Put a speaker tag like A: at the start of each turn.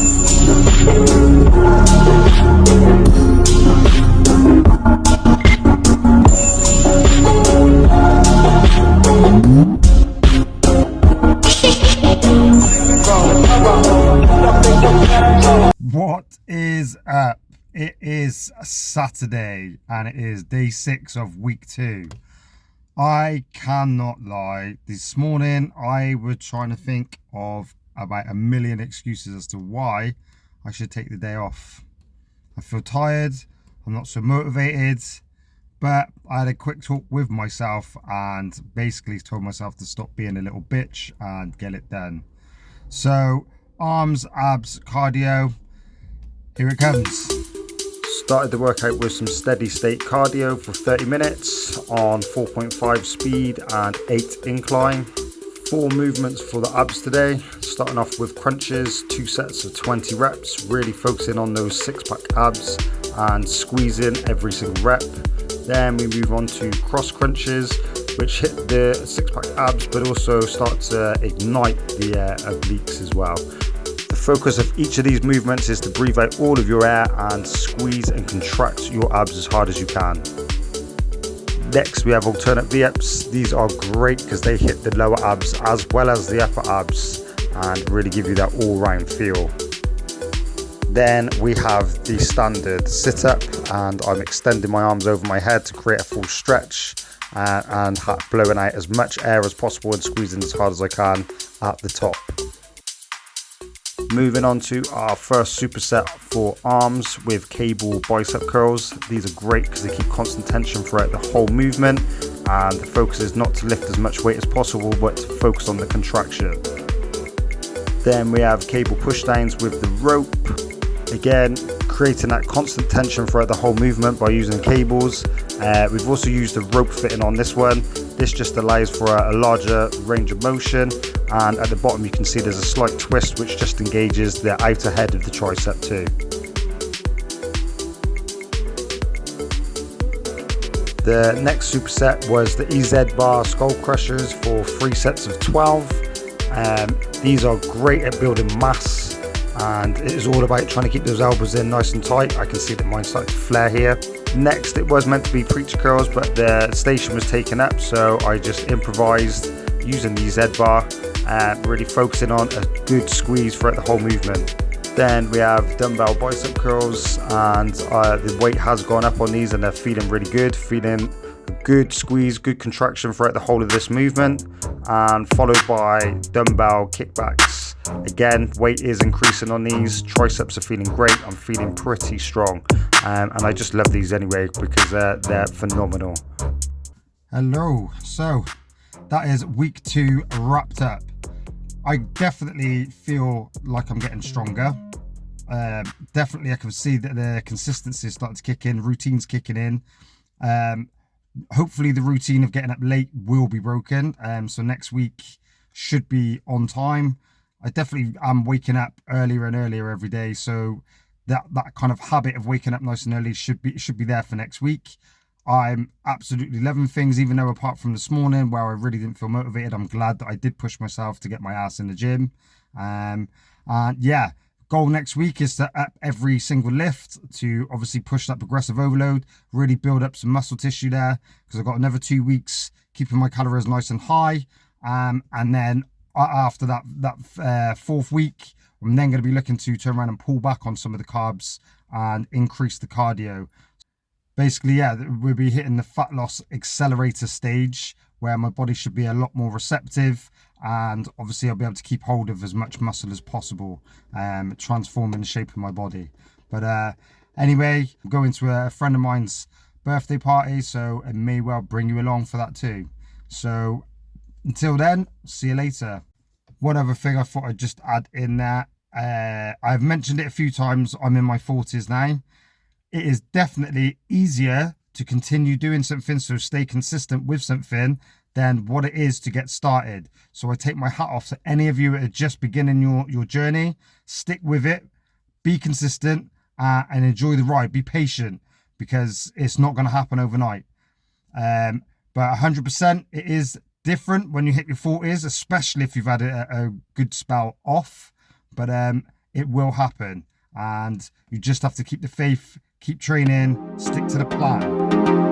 A: What is up? It is Saturday and it is day 6 of week 2. I cannot lie. This morning I was trying to think of about a million excuses as to why I should take the day off. I feel tired, I'm not so motivated, but I had a quick talk with myself and basically told myself to stop being a little bitch and get it done. So arms, abs, cardio, here it comes. Started the workout with some steady state cardio for 30 minutes on 4.5 speed and 8 incline. 4 movements for the abs today, starting off with crunches, 2 sets of 20 reps, really focusing on those 6-pack abs and squeezing every single rep. Then we move on to cross crunches, which hit the 6-pack abs but also start to ignite the obliques as well. The focus of each of these movements is to breathe out all of your air and squeeze and contract your abs as hard as you can. Next we have alternate V-ups. These are great because they hit the lower abs as well as the upper abs and really give you that all-round feel. Then we have the standard sit-up, and I'm extending my arms over my head to create a full stretch and blowing out as much air as possible and squeezing as hard as I can at the top. Moving on to our first superset for arms with cable bicep curls. These are great because they keep constant tension throughout the whole movement, and the focus is not to lift as much weight as possible but to focus on the contraction. Then we have cable push downs with the rope. Again, creating that constant tension throughout the whole movement by using cables. We've also used the rope fitting on this one. This just allows for a larger range of motion, and at the bottom you can see there's a slight twist which just engages the outer head of the tricep too. The next superset was the EZ bar skull crushers for 3 sets of 12. These are great at building mass, and it is all about trying to keep those elbows in nice and tight. I can see that mine's starting to flare here. Next, it was meant to be preacher curls, but the station was taken up, so I just improvised using the Z bar and really focusing on a good squeeze throughout the whole movement. Then we have dumbbell bicep curls, and the weight has gone up on these and they're feeling really good, feeling a good squeeze, good contraction throughout the whole of this movement, and followed by dumbbell kickbacks. Again, weight is increasing on these, triceps are feeling great, I'm feeling pretty strong, and I just love these anyway because they're phenomenal. Hello, so that is week 2 wrapped up. I definitely feel like I'm getting stronger. Definitely I can see that the consistency is starting to kick in, routine's kicking in. Hopefully the routine of getting up late will be broken, so next week should be on time. I definitely am waking up earlier and earlier every day, so that kind of habit of waking up nice and early should be there for next week. I'm absolutely loving things, even though apart from this morning where I really didn't feel motivated, I'm glad that I did push myself to get my ass in the gym. And yeah, goal next week is to up every single lift to obviously push that progressive overload, really build up some muscle tissue there, because I've got another 2 weeks keeping my calories nice and high. And then after that 4th week, I'm then going to be looking to turn around and pull back on some of the carbs and increase the cardio. Basically, yeah, we'll be hitting the fat loss accelerator stage where my body should be a lot more receptive, and obviously I'll be able to keep hold of as much muscle as possible, transforming the shape of my body. But anyway, I'm going to a friend of mine's birthday party, so I may well bring you along for that too. So until then, see you later. One other thing I thought I'd just add in there, I've mentioned it a few times, I'm in my 40s now. It is definitely easier to continue doing something, so stay consistent with something, than what it is to get started. So I take my hat off to any of you that are just beginning your journey. Stick with it, be consistent, and enjoy the ride. Be patient, because it's not going to happen overnight. But 100%, it is different when you hit your 40s, especially if you've had a good spell off. But it will happen. And you just have to keep the faith, keep training, stick to the plan.